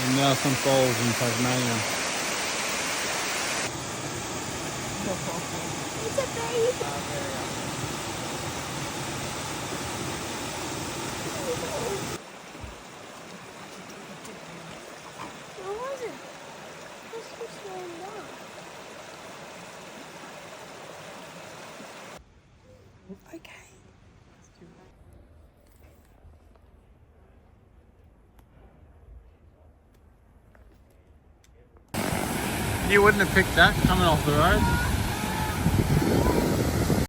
And Nelson Falls in Tasmania. It's a baby. What was it? This was slowing down. Okay. You wouldn't have picked that coming off the road.